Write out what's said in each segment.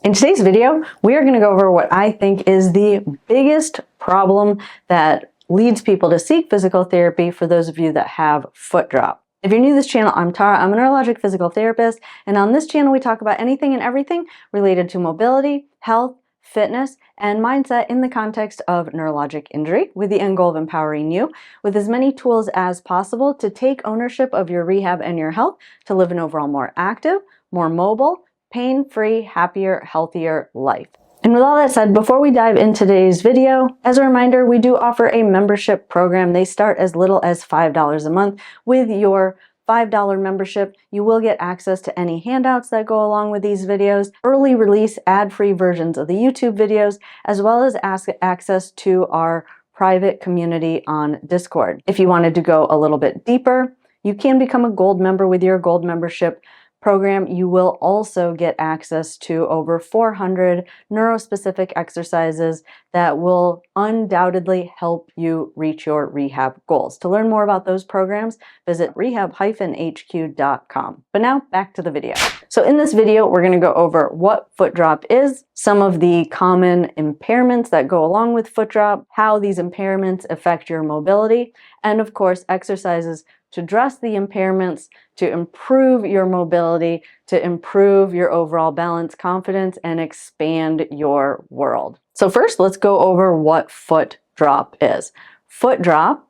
In today's video, we are going to go over what I think is the biggest problem that leads people to seek physical therapy for those of you that have foot drop. If you're new to this channel, I'm Tara. I'm a neurologic physical therapist, and on this channel we talk about anything and everything related to mobility, health, fitness, and mindset in the context of neurologic injury, with the end goal of empowering you with as many tools as possible to take ownership of your rehab and your health to live an overall more active, more mobile, pain-free, happier, healthier life. And with all that said, before we dive into today's video, as a reminder, we do offer a membership program. They start as little as $5 a month. With your $5 membership, you will get access to any handouts that go along with these videos, early release ad-free versions of the YouTube videos, as well as access to our private community on Discord. If you wanted to go a little bit deeper, you can become a gold member with your gold membership program. You will also get access to over 400 neurospecific exercises that will undoubtedly help you reach your rehab goals. To learn more about those programs, visit rehab-hq.com. But now back to the video. So in this video, we're going to go over what foot drop is, some of the common impairments that go along with foot drop, how these impairments affect your mobility, and of course, exercises to address the impairments, to improve your mobility, to improve your overall balance, confidence, and expand your world. So first, let's go over what foot drop is. Foot drop,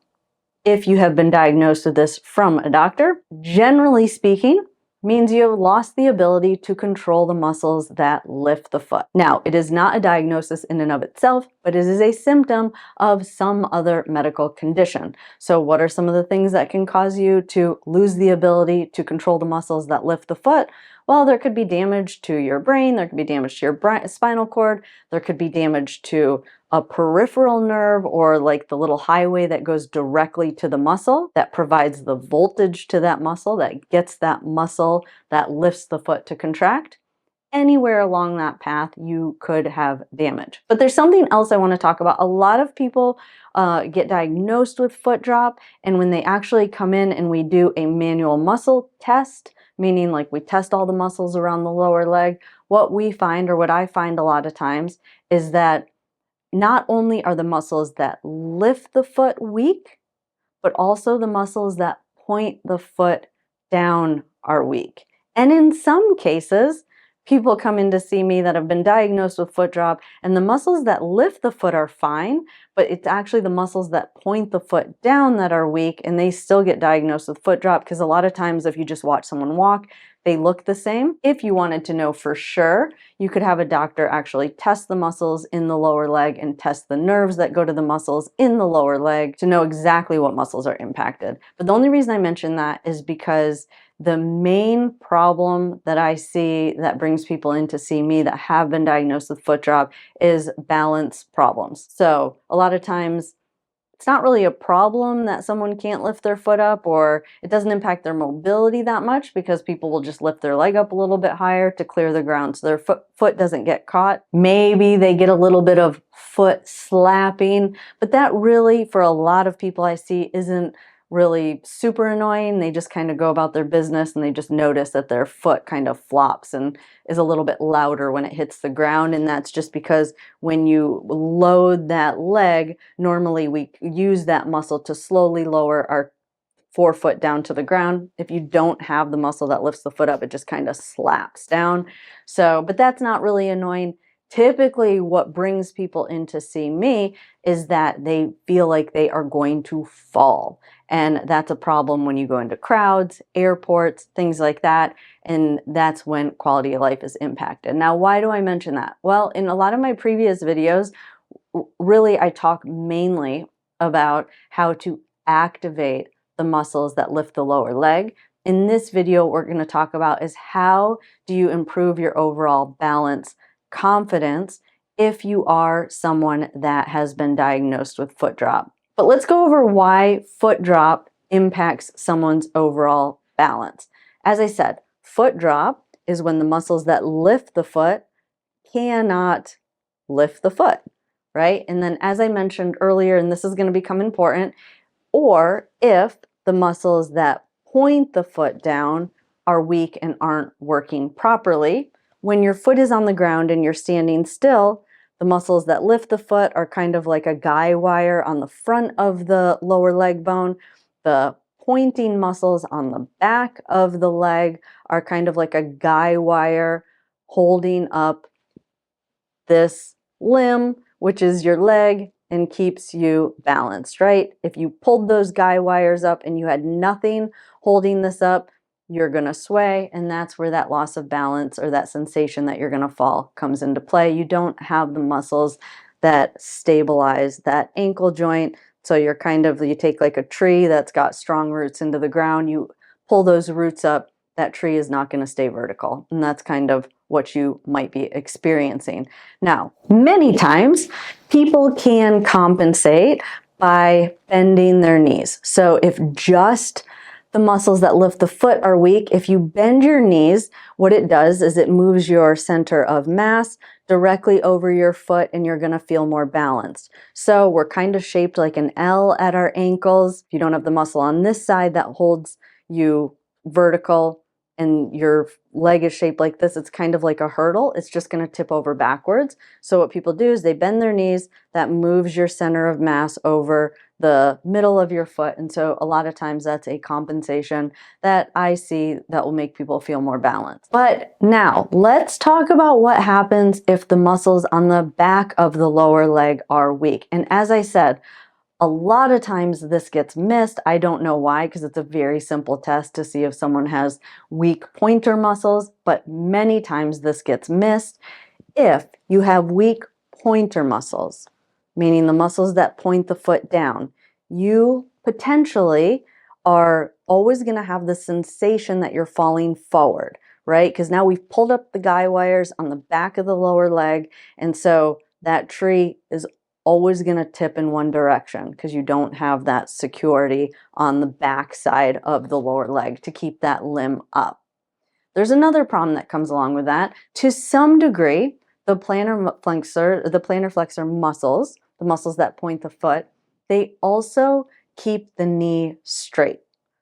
if you have been diagnosed with this from a doctor, generally speaking, means you have lost the ability to control the muscles that lift the foot. Now, it is not a diagnosis in and of itself, but it is a symptom of some other medical condition. So what are some of the things that can cause you to lose the ability to control the muscles that lift the foot? Well, there could be damage to your brain, there could be damage to your spinal cord, there could be damage to a peripheral nerve, or like the little highway that goes directly to the muscle that provides the voltage to that muscle, that gets that muscle that lifts the foot to contract. Anywhere along that path, you could have damage. But there's something else I want to talk about. A lot of people get diagnosed with foot drop, and when they actually come in and we do a manual muscle test, meaning like we test all the muscles around the lower leg, what we find, or what I find a lot of times, is that not only are the muscles that lift the foot weak, but also the muscles that point the foot down are weak. And in some cases, people come in to see me that have been diagnosed with foot drop, and the muscles that lift the foot are fine, but it's actually the muscles that point the foot down that are weak, and they still get diagnosed with foot drop, because a lot of times if you just watch someone walk, they look the same. If you wanted to know for sure, you could have a doctor actually test the muscles in the lower leg and test the nerves that go to the muscles in the lower leg to know exactly what muscles are impacted. But the only reason I mention that is because the main problem that I see that brings people in to see me that have been diagnosed with foot drop is balance problems. So a lot of times it's not really a problem that someone can't lift their foot up, or it doesn't impact their mobility that much, because people will just lift their leg up a little bit higher to clear the ground so their foot doesn't get caught. Maybe they get a little bit of foot slapping, but that really, for a lot of people I see, isn't really super annoying. They just kind of go about their business and they just notice that their foot kind of flops and is a little bit louder when it hits the ground. And that's just because when you load that leg, normally we use that muscle to slowly lower our forefoot down to the ground. If you don't have the muscle that lifts the foot up, it just kind of slaps down. So, but that's not really annoying. Typically, what brings people in to see me is that they feel like they are going to fall. And that's a problem when you go into crowds, airports, things like that. And that's when quality of life is impacted. Now, why do I mention that? Well, in a lot of my previous videos, really, I talk mainly about how to activate the muscles that lift the lower leg. In this video, what we're going to talk about is how do you improve your overall balance, confidence, if you are someone that has been diagnosed with foot drop. But let's go over why foot drop impacts someone's overall balance. As I said, foot drop is when the muscles that lift the foot cannot lift the foot, right? And then as I mentioned earlier, and this is going to become important, or if the muscles that point the foot down are weak and aren't working properly, When your foot is on the ground and you're standing still, the muscles that lift the foot are kind of like a guy wire on the front of the lower leg bone. The pointing muscles on the back of the leg are kind of like a guy wire holding up this limb, which is your leg, and keeps you balanced, right? If you pulled those guy wires up and you had nothing holding this up, you're going to sway, and that's where that loss of balance or that sensation that you're going to fall comes into play. You don't have the muscles that stabilize that ankle joint. So you're you take like a tree that's got strong roots into the ground, you pull those roots up, that tree is not going to stay vertical. And that's kind of what you might be experiencing. Now, many times people can compensate by bending their knees. So if just the muscles that lift the foot are weak, if you bend your knees, what it does is it moves your center of mass directly over your foot and you're going to feel more balanced. So we're kind of shaped like an L at our ankles. If you don't have the muscle on this side that holds you vertical and your leg is shaped like this, it's kind of like a hurdle. It's just going to tip over backwards. So what people do is they bend their knees. That moves your center of mass over the middle of your foot. And so a lot of times that's a compensation that I see that will make people feel more balanced. But now let's talk about what happens if the muscles on the back of the lower leg are weak. And as I said, a lot of times this gets missed. I don't know why, because it's a very simple test to see if someone has weak pointer muscles, but many times this gets missed. If you have weak pointer muscles, meaning the muscles that point the foot down, you potentially are always going to have the sensation that you're falling forward, right? Because now we've pulled up the guy wires on the back of the lower leg, and so that tree is always going to tip in one direction because you don't have that security on the back side of the lower leg to keep that limb up. There's another problem that comes along with that. To some degree, the plantar flexor muscles, the muscles that point the foot, they also keep the knee straight.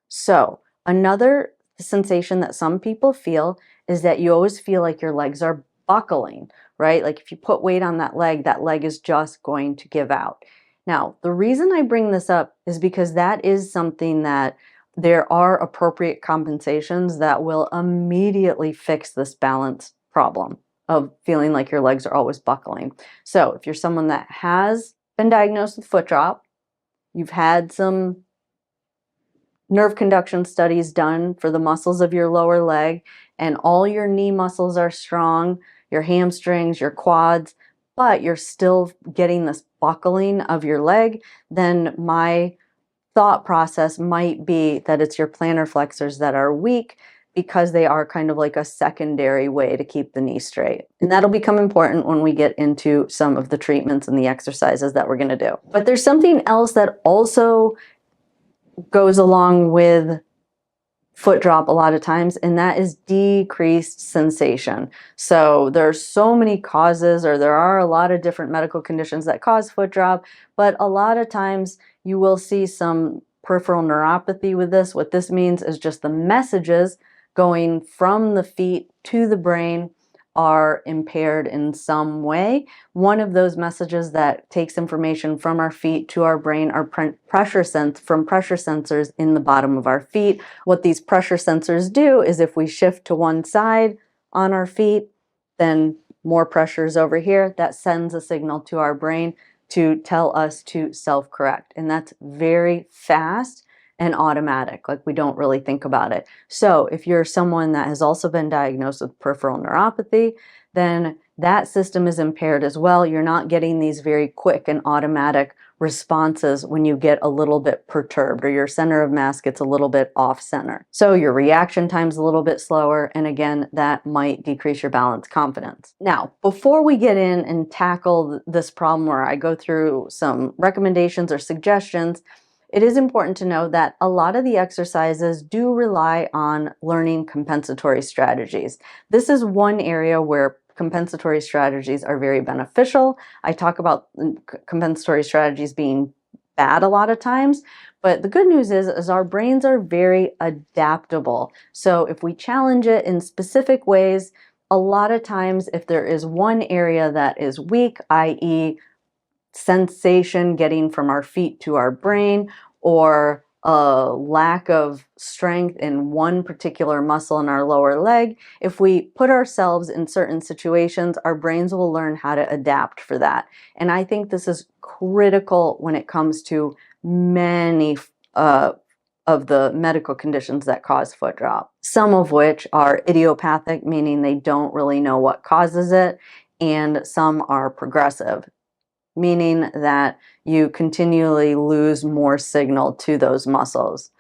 So another sensation that some people feel is that you always feel like your legs are buckling, right? Like if you put weight on that leg is just going to give out. Now, the reason I bring this up is because that is something that there are appropriate compensations that will immediately fix this balance problem of feeling like your legs are always buckling. So if you're someone that has been diagnosed with foot drop, you've had some nerve conduction studies done for the muscles of your lower leg, and all your knee muscles are strong, your hamstrings, your quads, but you're still getting this buckling of your leg, then my thought process might be that it's your plantar flexors that are weak because they are kind of like a secondary way to keep the knee straight. And that'll become important when we get into some of the treatments and the exercises that we're going to do. But there's something else that also goes along with foot drop a lot of times, and that is decreased sensation. So there's so many causes, or there are a lot of different medical conditions that cause foot drop, but a lot of times you will see some peripheral neuropathy with this. What this means is just the messages going from the feet to the brain are impaired in some way. One of those messages that takes information from our feet to our brain are pressure sensors in the bottom of our feet. What these pressure sensors do is if we shift to one side on our feet, then more pressure is over here. That sends a signal to our brain to tell us to self-correct. And that's very fast and automatic, like we don't really think about it. So if you're someone that has also been diagnosed with peripheral neuropathy, then that system is impaired as well. You're not getting these very quick and automatic responses when you get a little bit perturbed or your center of mass gets a little bit off center. So your reaction time's a little bit slower, and again, that might decrease your balance confidence. Now, before we get in and tackle this problem where I go through some recommendations or suggestions, it is important to know that a lot of the exercises do rely on learning compensatory strategies. This is one area where compensatory strategies are very beneficial. I talk about compensatory strategies being bad a lot of times, but the good news is our brains are very adaptable. So if we challenge it in specific ways, A lot of times, if there is one area that is weak, i.e., sensation getting from our feet to our brain, or a lack of strength in one particular muscle in our lower leg, if we put ourselves in certain situations, our brains will learn how to adapt for that. And I think this is critical when it comes to many of the medical conditions that cause foot drop, some of which are idiopathic, meaning they don't really know what causes it, and some are progressive, meaning that you continually lose more signal to those muscles.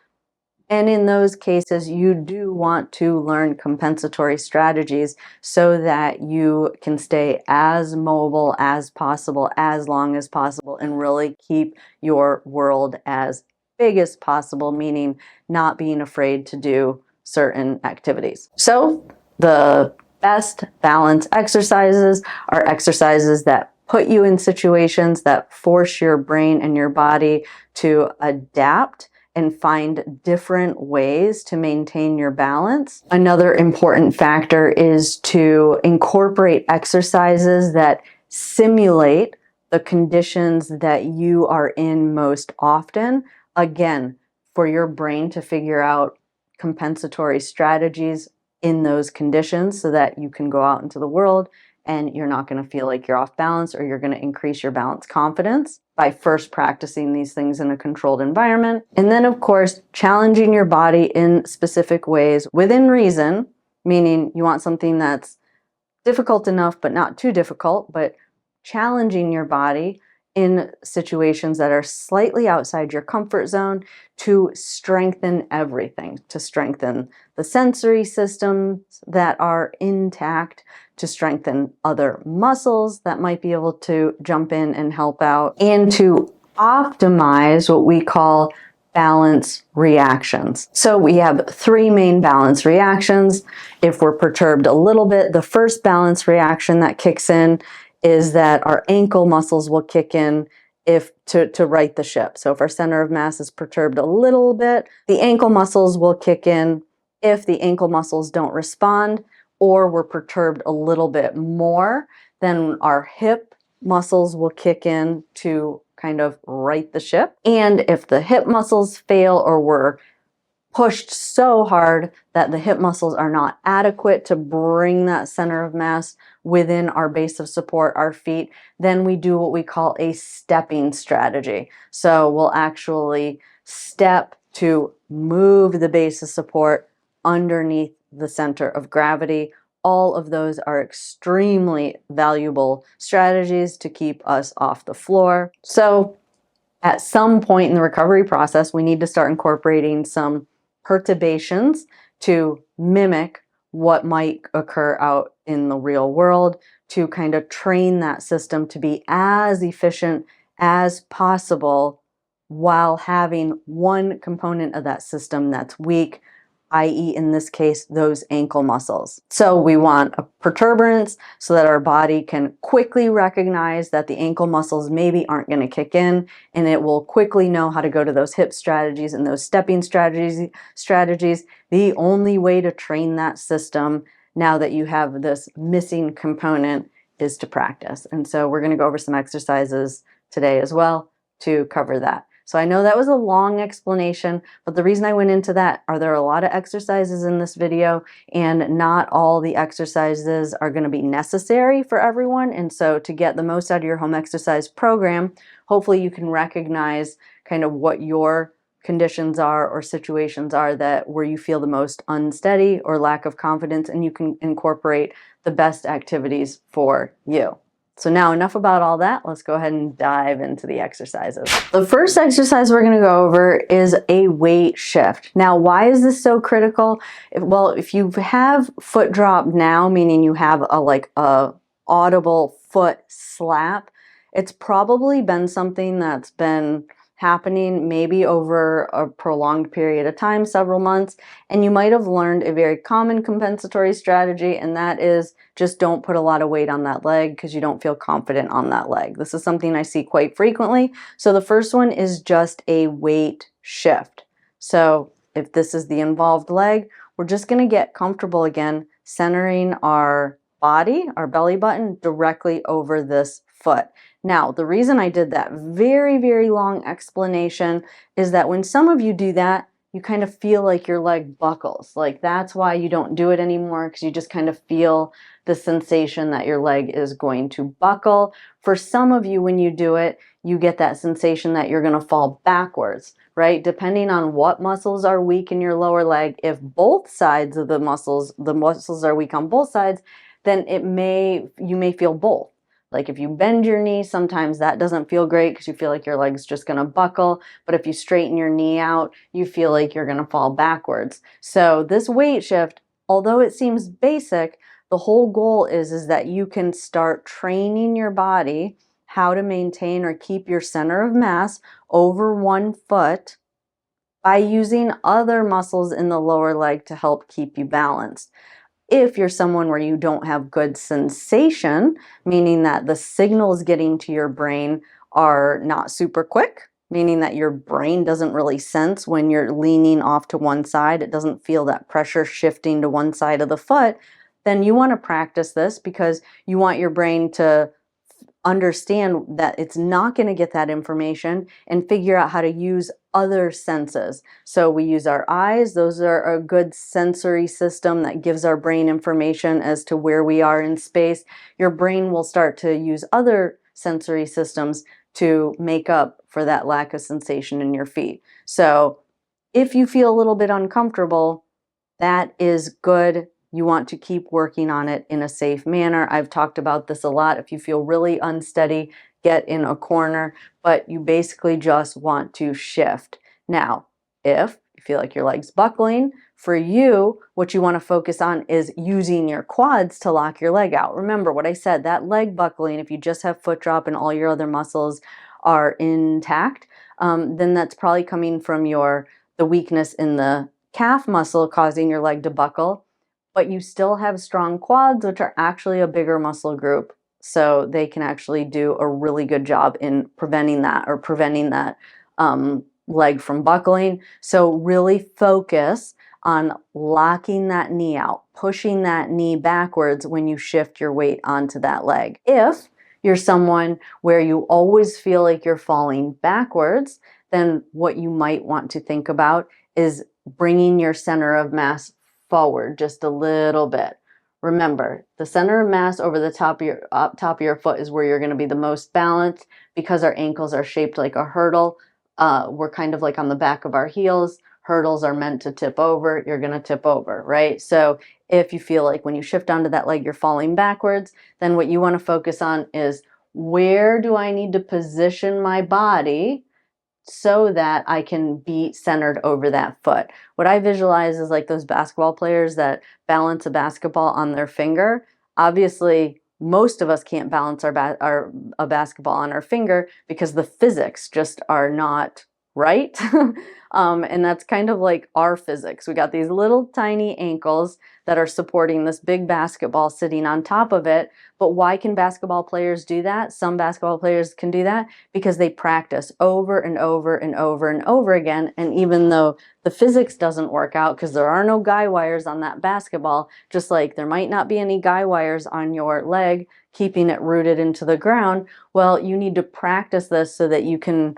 And in those cases, you do want to learn compensatory strategies so that you can stay as mobile as possible, as long as possible, and really keep your world as big as possible, meaning not being afraid to do certain activities. So the best balance exercises are exercises that put you in situations that force your brain and your body to adapt and find different ways to maintain your balance. Another important factor is to incorporate exercises that simulate the conditions that you are in most often. Again, for your brain to figure out compensatory strategies in those conditions so that you can go out into the world and you're not going to feel like you're off balance, or you're going to increase your balance confidence by first practicing these things in a controlled environment. And then, of course, challenging your body in specific ways within reason, meaning you want something that's difficult enough but not too difficult, but challenging your body in situations that are slightly outside your comfort zone to strengthen everything, to strengthen the sensory systems that are intact, to strengthen other muscles that might be able to jump in and help out, and to optimize what we call balance reactions. So we have three main balance reactions. If we're perturbed a little bit, the first balance reaction that kicks in is that our ankle muscles will kick in to right the ship. So if our center of mass is perturbed a little bit, the ankle muscles will kick in. If the ankle muscles don't respond, or we're perturbed a little bit more, then our hip muscles will kick in to kind of right the ship. And if the hip muscles fail, or we're pushed so hard that the hip muscles are not adequate to bring that center of mass within our base of support, our feet, then we do what we call a stepping strategy. So we'll actually step to move the base of support underneath the center of gravity. All of those are extremely valuable strategies to keep us off the floor. So at some point in the recovery process, we need to start incorporating some perturbations to mimic what might occur out in the real world, to kind of train that system to be as efficient as possible while having one component of that system that's weak, i.e. in this case, those ankle muscles. So we want a perturbance so that our body can quickly recognize that the ankle muscles maybe aren't going to kick in, and it will quickly know how to go to those hip strategies and those stepping strategies. The only way to train that system, now that you have this missing component, is to practice. And so we're going to go over some exercises today as well to cover that. So I know that was a long explanation, but the reason I went into that are there are a lot of exercises in this video, and not all the exercises are going to be necessary for everyone. And so to get the most out of your home exercise program, hopefully you can recognize kind of what your conditions are or situations are that where you feel the most unsteady or lack of confidence, and you can incorporate the best activities for you. So now enough about all that. Let's go ahead and dive into the exercises. The first exercise we're going to go over is a weight shift. Now, why is this so critical? If you have foot drop now, meaning you have a audible foot slap, it's probably been something that's been happening maybe over a prolonged period of time, several months, and you might have learned a very common compensatory strategy, and that is just don't put a lot of weight on that leg because you don't feel confident on that leg. This is something I see quite frequently. So the first one is just a weight shift. So if this is the involved leg, we're just going to get comfortable again, centering our body, our belly button, directly over this foot. Now, the reason I did that very, very long explanation is that when some of you do that, you kind of feel like your leg buckles. Like that's why you don't do it anymore, because you just kind of feel the sensation that your leg is going to buckle. For some of you, when you do it, you get that sensation that you're going to fall backwards, right? Depending on what muscles are weak in your lower leg, if both sides of the muscles are weak on both sides, then you may feel both. Like if you bend your knee, sometimes that doesn't feel great because you feel like your leg's just going to buckle. But if you straighten your knee out, you feel like you're going to fall backwards. So this weight shift, although it seems basic, the whole goal is that you can start training your body how to maintain or keep your center of mass over one foot by using other muscles in the lower leg to help keep you balanced. If you're someone where you don't have good sensation, meaning that the signals getting to your brain are not super quick, meaning that your brain doesn't really sense when you're leaning off to one side, it doesn't feel that pressure shifting to one side of the foot, then you want to practice this because you want your brain to understand that it's not going to get that information and figure out how to use other senses. So we use our eyes. Those are a good sensory system that gives our brain information as to where we are in space. Your brain will start to use other sensory systems to make up for that lack of sensation in your feet. So if you feel a little bit uncomfortable, that is good. You want to keep working on it in a safe manner. I've talked about this a lot. If you feel really unsteady, get in a corner, but you basically just want to shift. Now, if you feel like your leg's buckling, for you, what you want to focus on is using your quads to lock your leg out. Remember what I said, that leg buckling, if you just have foot drop and all your other muscles are intact, then that's probably coming from the weakness in the calf muscle causing your leg to buckle, but you still have strong quads, which are actually a bigger muscle group. So they can actually do a really good job in preventing that leg from buckling. So really focus on locking that knee out, pushing that knee backwards when you shift your weight onto that leg. If you're someone where you always feel like you're falling backwards, then what you might want to think about is bringing your center of mass forward just a little bit. Remember, the center of mass over the top of your foot is where you're going to be the most balanced. Because our ankles are shaped like a hurdle, we're kind of like on the back of our heels. Hurdles are meant to tip over. You're going to tip over, right? So if you feel like when you shift onto that leg, you're falling backwards, then what you want to focus on is, where do I need to position my body so that I can be centered over that foot? What I visualize is like those basketball players that balance a basketball on their finger. Obviously, most of us can't balance a basketball on our finger because the physics just are not right. And that's kind of like our physics. We got these little tiny ankles that are supporting this big basketball sitting on top of it. But why can basketball players do that? Some basketball players can do that because they practice over and over and over and over again. And even though the physics doesn't work out because there are no guy wires on that basketball, just like there might not be any guy wires on your leg keeping it rooted into the ground, well, you need to practice this so that you can,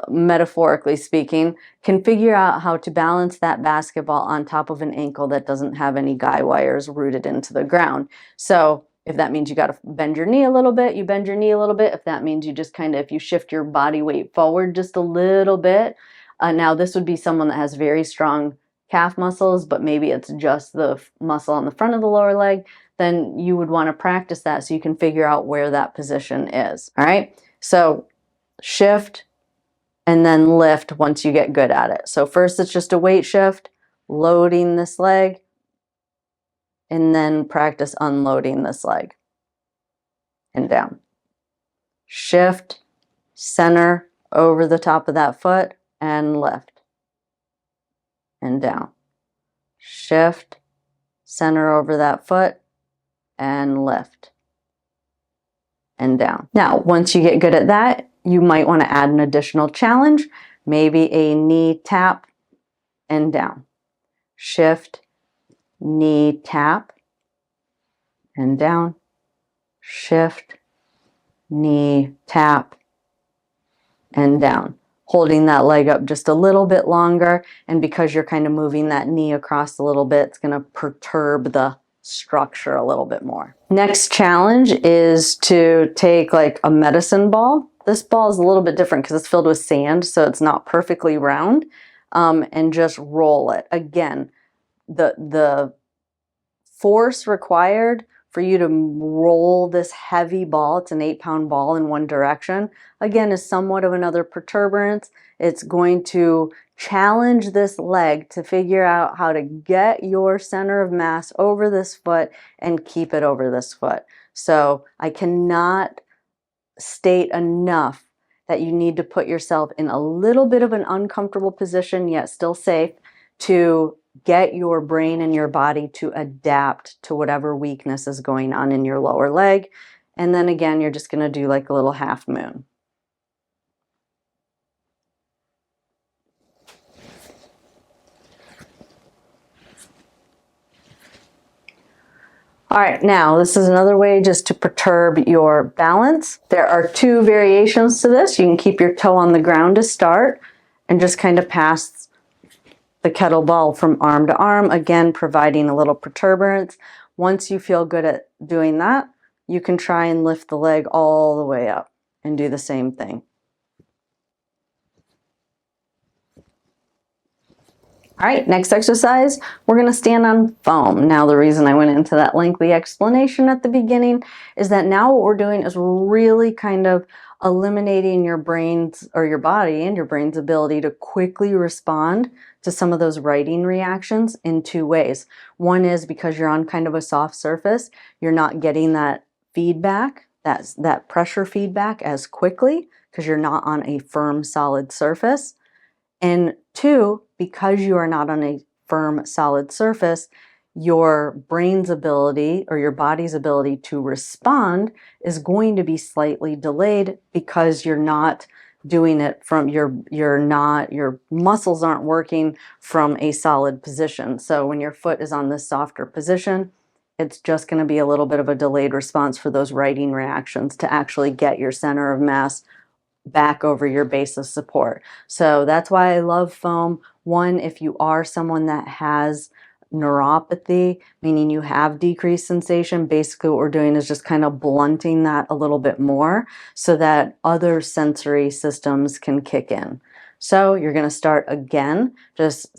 metaphorically speaking, can figure out how to balance that basketball on top of an ankle that doesn't have any guy wires rooted into the ground. So if that means you got to bend your knee a little bit, you bend your knee a little bit. If that means you just kind of, if you shift your body weight forward just a little bit, now this would be someone that has very strong calf muscles, but maybe it's just the muscle on the front of the lower leg, then you would want to practice that so you can figure out where that position is. All right. So shift, and then lift once you get good at it. So first it's just a weight shift, loading this leg, and then practice unloading this leg and down. Shift, center over the top of that foot, and lift and down. Shift, center over that foot, and lift and down. Now, once you get good at that, you might want to add an additional challenge, maybe a knee tap and down. Shift, knee tap, and down, shift, knee, tap, and down. Holding that leg up just a little bit longer, and because you're kind of moving that knee across a little bit, it's going to perturb the structure a little bit more. Next challenge is to take like a medicine ball. This ball is a little bit different because it's filled with sand, so it's not perfectly round, and just roll it. Again, the force required for you to roll this heavy ball, it's an 8-pound ball in one direction, again, is somewhat of another perturbance. It's going to challenge this leg to figure out how to get your center of mass over this foot and keep it over this foot. So I cannot state enough that you need to put yourself in a little bit of an uncomfortable position, yet still safe, to get your brain and your body to adapt to whatever weakness is going on in your lower leg. And then again, you're just going to do like a little half moon. All right, now this is another way just to perturb your balance. There are 2 variations to this. You can keep your toe on the ground to start and just kind of pass the kettlebell from arm to arm, again, providing a little perturbance. Once you feel good at doing that, you can try and lift the leg all the way up and do the same thing. All right, next exercise, we're going to stand on foam. Now, the reason I went into that lengthy explanation at the beginning is that now what we're doing is really kind of eliminating your brain's, or your body and your brain's ability to quickly respond to some of those writing reactions in 2 ways. One is because you're on kind of a soft surface, you're not getting that feedback, that pressure feedback as quickly because you're not on a firm, solid surface. And 2, because you are not on a firm, solid surface, your brain's ability or your body's ability to respond is going to be slightly delayed because you're not doing it from your muscles aren't working from a solid position. So when your foot is on this softer position, it's just going to be a little bit of a delayed response for those writing reactions to actually get your center of mass back over your base of support. So that's why I love foam. One, if you are someone that has neuropathy, meaning you have decreased sensation, basically what we're doing is just kind of blunting that a little bit more so that other sensory systems can kick in. So you're going to start again, just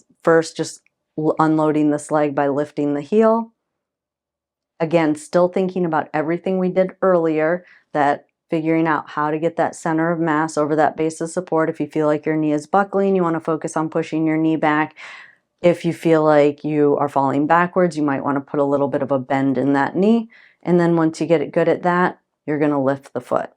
unloading this leg by lifting the heel. Again, still thinking about everything we did earlier, that figuring out how to get that center of mass over that base of support. If you feel like your knee is buckling, you want to focus on pushing your knee back. If you feel like you are falling backwards, you might want to put a little bit of a bend in that knee. And then once you get it good at that, you're going to lift the foot.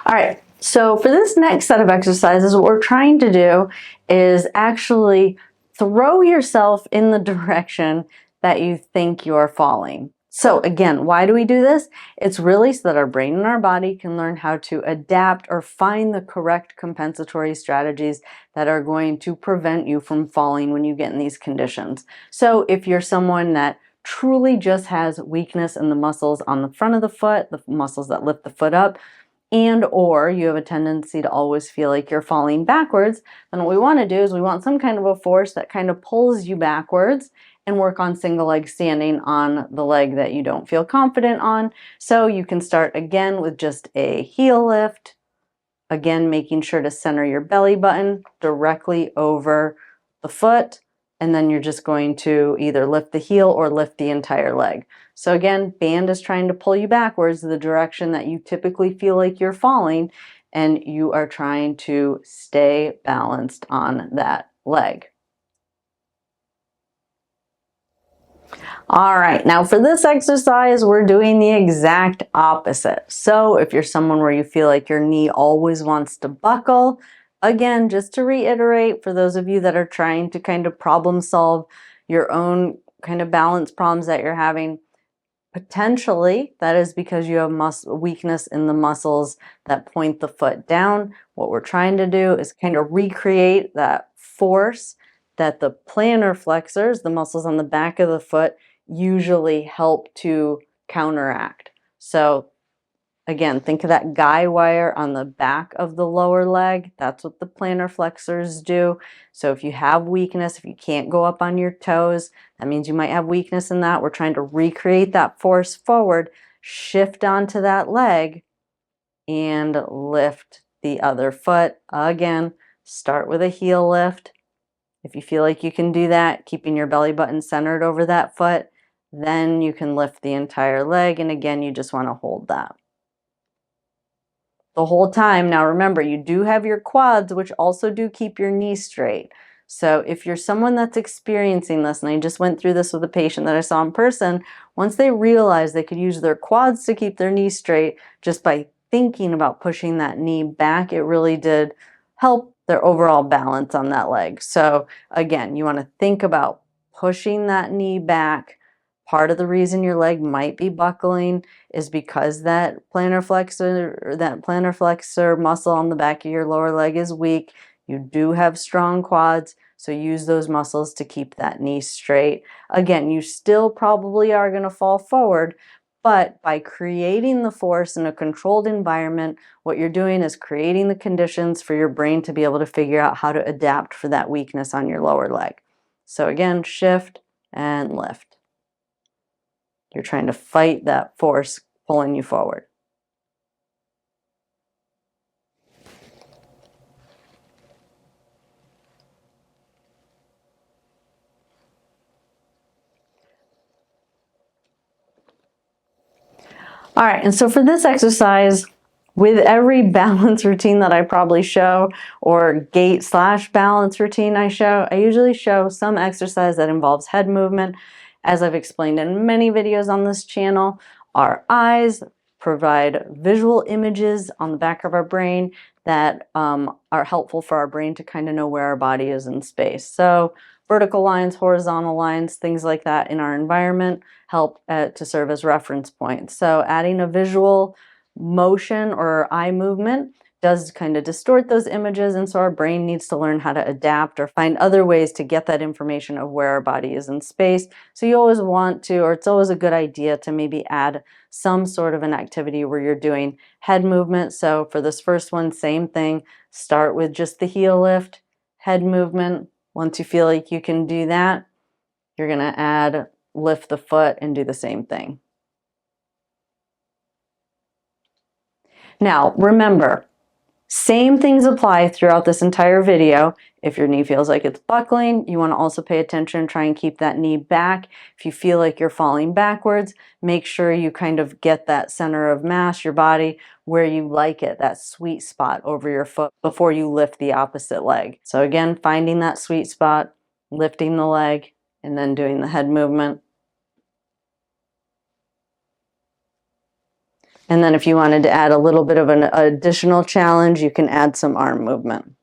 All right, so for this next set of exercises, what we're trying to do is actually throw yourself in the direction that you think you're falling. So again, why do we do this? It's really so that our brain and our body can learn how to adapt or find the correct compensatory strategies that are going to prevent you from falling when you get in these conditions. So if you're someone that truly just has weakness in the muscles on the front of the foot, the muscles that lift the foot up, and or you have a tendency to always feel like you're falling backwards, then what we want to do is we want some kind of a force that kind of pulls you backwards and work on single leg standing on the leg that you don't feel confident on. So you can start again with just a heel lift, again making sure to center your belly button directly over the foot, and then you're just going to either lift the heel or lift the entire leg. So again, band is trying to pull you backwards the direction that you typically feel like you're falling, and you are trying to stay balanced on that leg. All right, now for this exercise, we're doing the exact opposite. So if you're someone where you feel like your knee always wants to buckle, again, just to reiterate, for those of you that are trying to kind of problem solve your own kind of balance problems that you're having, potentially that is because you have weakness in the muscles that point the foot down. What we're trying to do is kind of recreate that force that the plantar flexors, the muscles on the back of the foot, usually help to counteract. So again, think of that guy wire on the back of the lower leg. That's what the plantar flexors do. So if you have weakness, if you can't go up on your toes, that means you might have weakness in that. We're trying to recreate that force forward, shift onto that leg, and lift the other foot. Again, start with a heel lift. If you feel like you can do that, keeping your belly button centered over that foot, then you can lift the entire leg. And again, you just want to hold that the whole time. Now remember, you do have your quads, which also do keep your knees straight. So if you're someone that's experiencing this, and I just went through this with a patient that I saw in person, once they realized they could use their quads to keep their knees straight just by thinking about pushing that knee back, it really did help their overall balance on that leg. So again, you want to think about pushing that knee back. Part of the reason your leg might be buckling is because that plantar flexor muscle on the back of your lower leg is weak. You do have strong quads, so use those muscles to keep that knee straight. Again, you still probably are going to fall forward, but by creating the force in a controlled environment, what you're doing is creating the conditions for your brain to be able to figure out how to adapt for that weakness on your lower leg. So again, shift and lift. You're trying to fight that force pulling you forward. All right, and so for this exercise, with every balance routine that I probably show, or gait/balance routine I show, I usually show some exercise that involves head movement. As I've explained in many videos on this channel, our eyes provide visual images on the back of our brain that are helpful for our brain to kind of know where our body is in space. So vertical lines, horizontal lines, things like that in our environment help to serve as reference points. So adding a visual motion or eye movement does kind of distort those images, and so our brain needs to learn how to adapt or find other ways to get that information of where our body is in space. So you always want to, or it's always a good idea to maybe add some sort of an activity where you're doing head movement. So for this first one, same thing, start with just the heel lift, head movement. Once you feel like you can do that, you're going to add lift the foot and do the same thing. Now, remember, same things apply throughout this entire video. If your knee feels like it's buckling, you want to also pay attention and try and keep that knee back. If you feel like you're falling backwards, make sure you kind of get that center of mass, your body, where you like it, that sweet spot over your foot before you lift the opposite leg. So again, finding that sweet spot, lifting the leg, and then doing the head movement. And then if you wanted to add a little bit of an additional challenge, you can add some arm movement.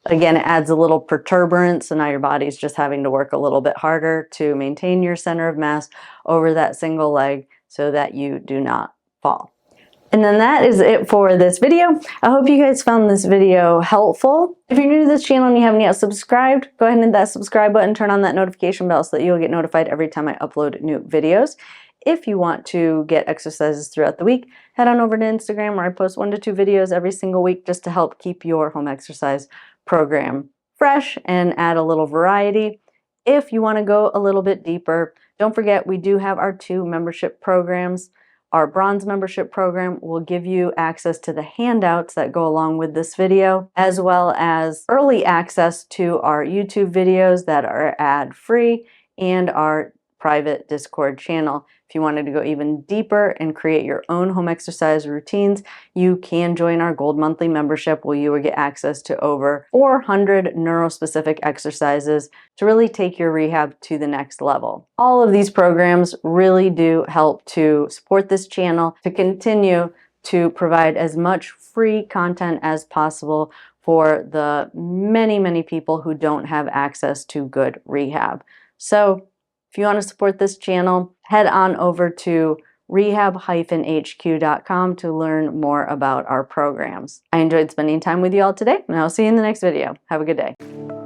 Again, it adds a little protuberance, so now your body's just having to work a little bit harder to maintain your center of mass over that single leg so that you do not fall. And then that is it for this video. I hope you guys found this video helpful. If you're new to this channel and you haven't yet subscribed, go ahead and hit that subscribe button, turn on that notification bell so that you'll get notified every time I upload new videos. If you want to get exercises throughout the week, head on over to Instagram where I post 1 to 2 videos every single week just to help keep your home exercise program fresh and add a little variety. If you want to go a little bit deeper, don't forget we do have our 2 membership programs. Our bronze membership program will give you access to the handouts that go along with this video, as well as early access to our YouTube videos that are ad-free and our private Discord channel. If you wanted to go even deeper and create your own home exercise routines, you can join our Gold Monthly membership where you will get access to over 400 neurospecific exercises to really take your rehab to the next level. All of these programs really do help to support this channel to continue to provide as much free content as possible for the many, many people who don't have access to good rehab. So if you want to support this channel, head on over to rehab-hq.com to learn more about our programs. I enjoyed spending time with you all today, and I'll see you in the next video. Have a good day.